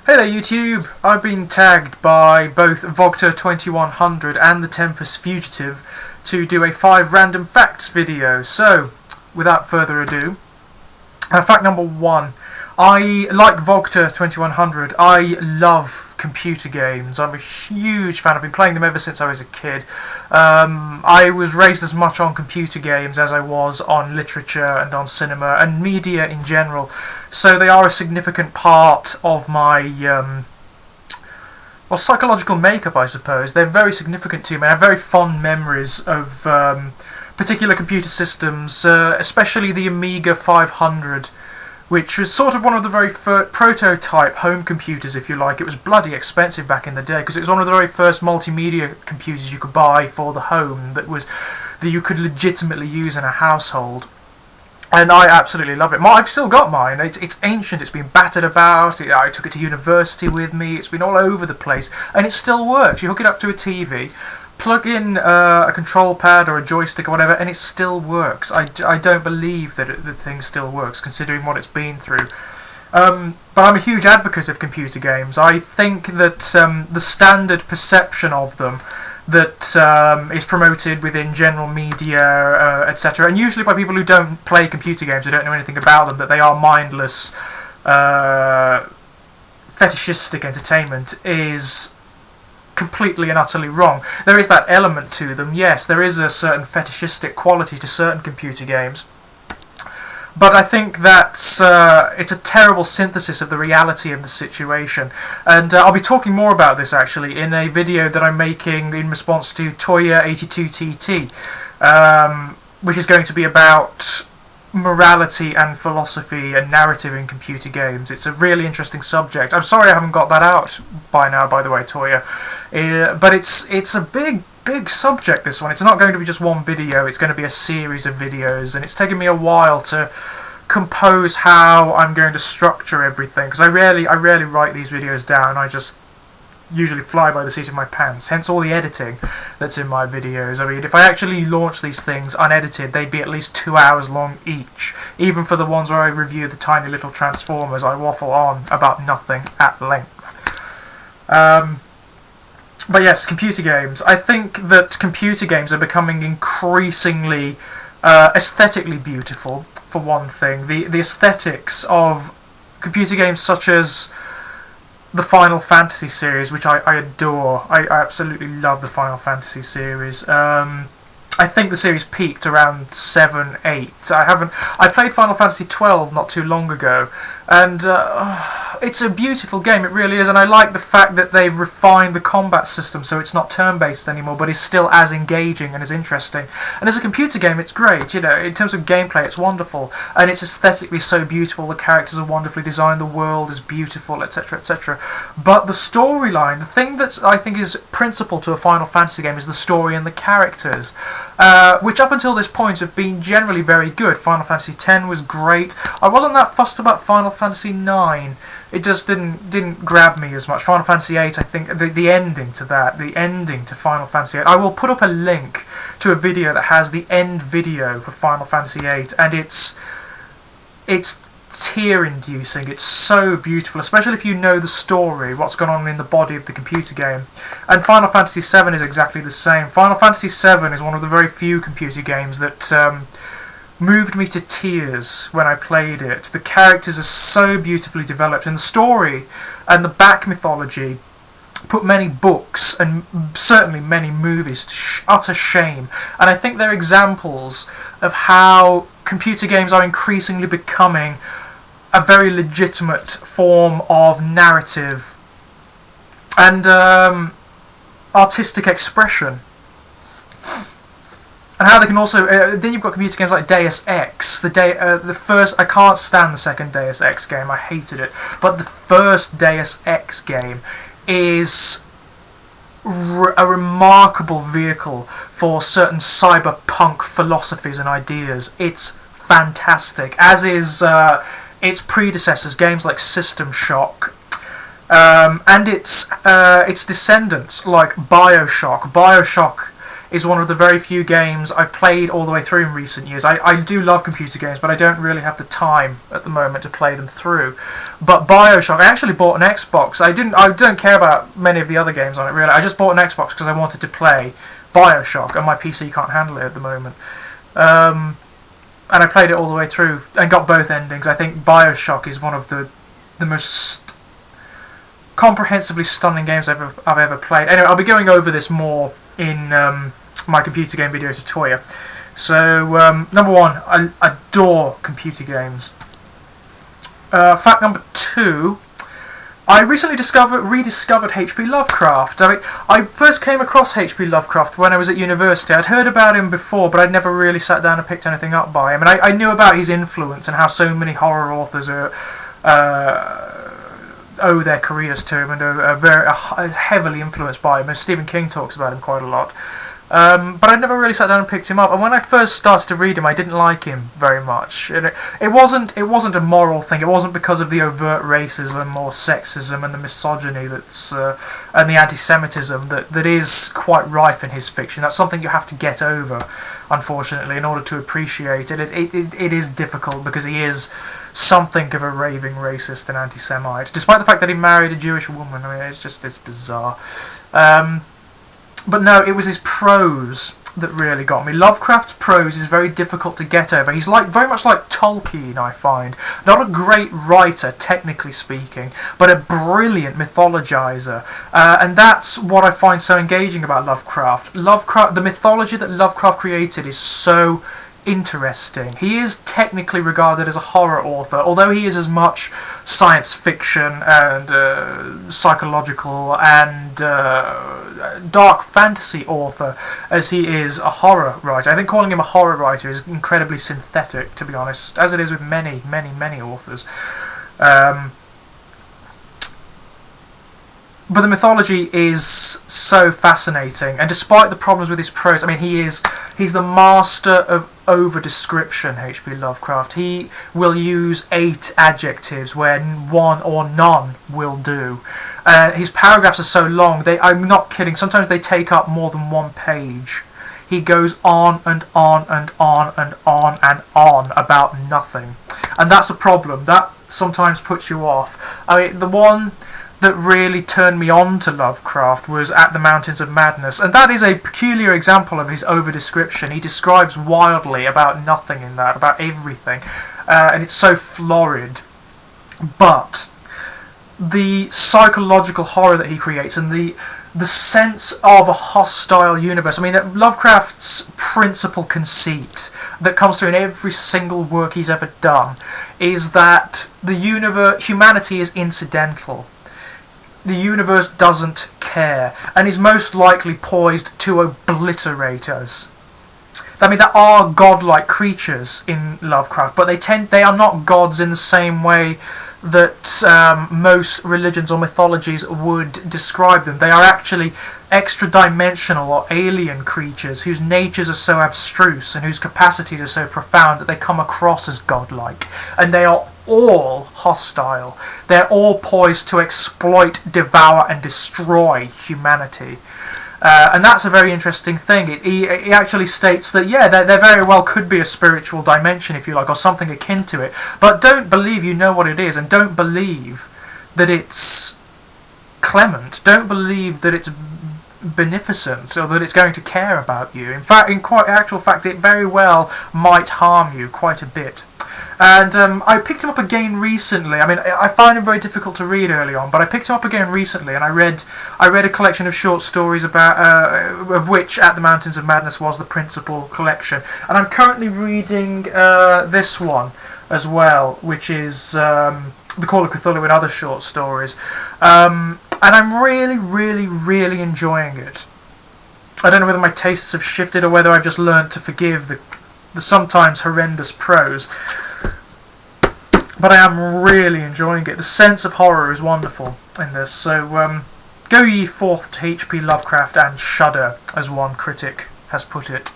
Hey there YouTube! I've been tagged by both Vogter2100 and TheTempusFugitive to do a 5 random facts video. So, without further ado, fact number 1. I, like Vogter2100, I love computer games. I'm a huge fan. I've been playing them ever since I was a kid. I was raised as much on computer games as I was on literature and on cinema and media in general. So they are a significant part of my psychological makeup, I suppose. They're very significant to me. I have very fond memories of particular computer systems, especially the Amiga 500, which was sort of one of the very first prototype home computers, if you like. It was bloody expensive back in the day because it was one of the very first multimedia computers you could buy for the home that you could legitimately use in a household. And I absolutely love it. I've still got mine. It's ancient. It's been battered about. I took it to university with me. It's been all over the place, and it still works. You hook it up to a TV, plug in a control pad or a joystick or whatever, and it still works. I don't believe that the thing still works, considering what it's been through. But I'm a huge advocate of computer games. I think that the standard perception of them that is promoted within general media, etc., and usually by people who don't play computer games, who don't know anything about them, that they are mindless, fetishistic entertainment, is completely and utterly wrong. There is that element to them, yes, there is a certain fetishistic quality to certain computer games, but I think that's it's a terrible synthesis of the reality of the situation. And I'll be talking more about this actually in a video that I'm making in response to Toya82TT, which is going to be about morality and philosophy and narrative in computer games. It's a really interesting subject. I'm sorry I haven't got that out by now, by the way, Toya. But it's a big subject, this one. It's not going to be just one video, it's going to be a series of videos, and it's taken me a while to compose how I'm going to structure everything, because I rarely write these videos down. I just usually fly by the seat of my pants, hence all the editing that's in my videos. I mean, if I actually launch these things unedited, they'd be at least 2 hours long each. Even for the ones where I review the tiny little Transformers, I waffle on about nothing at length. But yes, computer games. I think that computer games are becoming increasingly aesthetically beautiful, for one thing. The aesthetics of computer games such as the Final Fantasy series, which I adore. I absolutely love the Final Fantasy series. I think the series peaked around 7, 8. I played Final Fantasy 12 not too long ago, and it's a beautiful game, it really is, and I like the fact that they've refined the combat system so it's not turn-based anymore, but is still as engaging and as interesting. And as a computer game, it's great, you know, in terms of gameplay, it's wonderful, and it's aesthetically so beautiful, the characters are wonderfully designed, the world is beautiful, etc., etc. But the storyline, the thing that I think is principal to a Final Fantasy game is the story and the characters, which up until this point have been generally very good. Final Fantasy X was great. I wasn't that fussed about Final Fantasy IX. It just didn't grab me as much. Final Fantasy VIII, I think, the ending to that, the ending to Final Fantasy VIII. I will put up a link to a video that has the end video for Final Fantasy VIII, and it's tear-inducing. It's so beautiful, especially if you know the story, what's gone on in the body of the computer game. And Final Fantasy VII is exactly the same. Final Fantasy VII is one of the very few computer games that moved me to tears when I played it. The characters are so beautifully developed, and the story and the back mythology put many books and certainly many movies to utter shame. And I think they're examples of how computer games are increasingly becoming a very legitimate form of narrative and artistic expression. And how they can also then you've got computer games like Deus Ex. The first, I can't stand the second Deus Ex game. I hated it. But the first Deus Ex game is a remarkable vehicle for certain cyberpunk philosophies and ideas. It's fantastic, as is its predecessors, games like System Shock, and its descendants like Bioshock. Bioshock is one of the very few games I've played all the way through in recent years. I do love computer games, but I don't really have the time at the moment to play them through. But BioShock, I actually bought an Xbox. I don't care about many of the other games on it, really. I just bought an Xbox because I wanted to play BioShock, and my PC can't handle it at the moment. And I played it all the way through and got both endings. I think BioShock is one of the most comprehensively stunning games I've ever played. Anyway, I'll be going over this more in my computer game video tutorial. So, number one, I adore computer games. Fact number two, I recently rediscovered H.P. Lovecraft. I first came across H.P. Lovecraft when I was at university. I'd heard about him before, but I'd never really sat down and picked anything up by him. And I knew about his influence and how so many horror authors owe their careers to him and are very heavily influenced by him. And Stephen King talks about him quite a lot. But I never really sat down and picked him up. And when I first started to read him, I didn't like him very much. And it wasn't a moral thing. It wasn't because of the overt racism or sexism and the misogyny and the anti-Semitism that is quite rife in his fiction. That's something you have to get over, unfortunately, in order to appreciate it. It is difficult because he is something of a raving racist and anti-Semite, despite the fact that he married a Jewish woman. I mean, it's bizarre. But no, it was his prose that really got me. Lovecraft's prose is very difficult to get over. He's very much like Tolkien, I find. Not a great writer, technically speaking, but a brilliant mythologizer. And that's what I find so engaging about Lovecraft. The mythology that Lovecraft created is so interesting. He is technically regarded as a horror author, although he is as much science fiction and psychological and dark fantasy author as he is a horror writer. I think calling him a horror writer is incredibly synthetic, to be honest, as it is with many authors. But the mythology is so fascinating, and despite the problems with his prose, I mean, he's the master of over-description, H.P. Lovecraft. He will use 8 adjectives where 1 or none will do. His paragraphs are so long, I'm not kidding, sometimes they take up more than 1 page. He goes on and on and on and on and on about nothing. And that's a problem. That sometimes puts you off. I mean, the one that really turned me on to Lovecraft was At the Mountains of Madness, and that is a peculiar example of his over-description. He describes wildly about nothing in that, about everything, and it's so florid. But the psychological horror that he creates and the sense of a hostile universe. I mean, Lovecraft's principal conceit that comes through in every single work he's ever done is that humanity is incidental. The universe doesn't care and is most likely poised to obliterate us. I mean, there are godlike creatures in Lovecraft, but they are not gods in the same way that most religions or mythologies would describe them. They are actually extra-dimensional or alien creatures whose natures are so abstruse and whose capacities are so profound that they come across as godlike. And they are all hostile. They're all poised to exploit, devour and destroy humanity. And that's a very interesting thing. He actually states that, yeah, there very well could be a spiritual dimension, if you like, or something akin to it, but don't believe you know what it is, and don't believe that it's clement. Don't believe that it's beneficent, or that it's going to care about you. In fact, in actual fact, it very well might harm you quite a bit. And I picked him up again recently. I mean, I found him very difficult to read early on, but I picked him up again recently, and I read a collection of short stories of which At the Mountains of Madness was the principal collection. And I'm currently reading this one as well, which is The Call of Cthulhu and Other Short Stories. And I'm really, really, really enjoying it. I don't know whether my tastes have shifted or whether I've just learned to forgive the sometimes horrendous prose. But I am really enjoying it. The sense of horror is wonderful in this. So go ye forth to H.P. Lovecraft and shudder, as one critic has put it.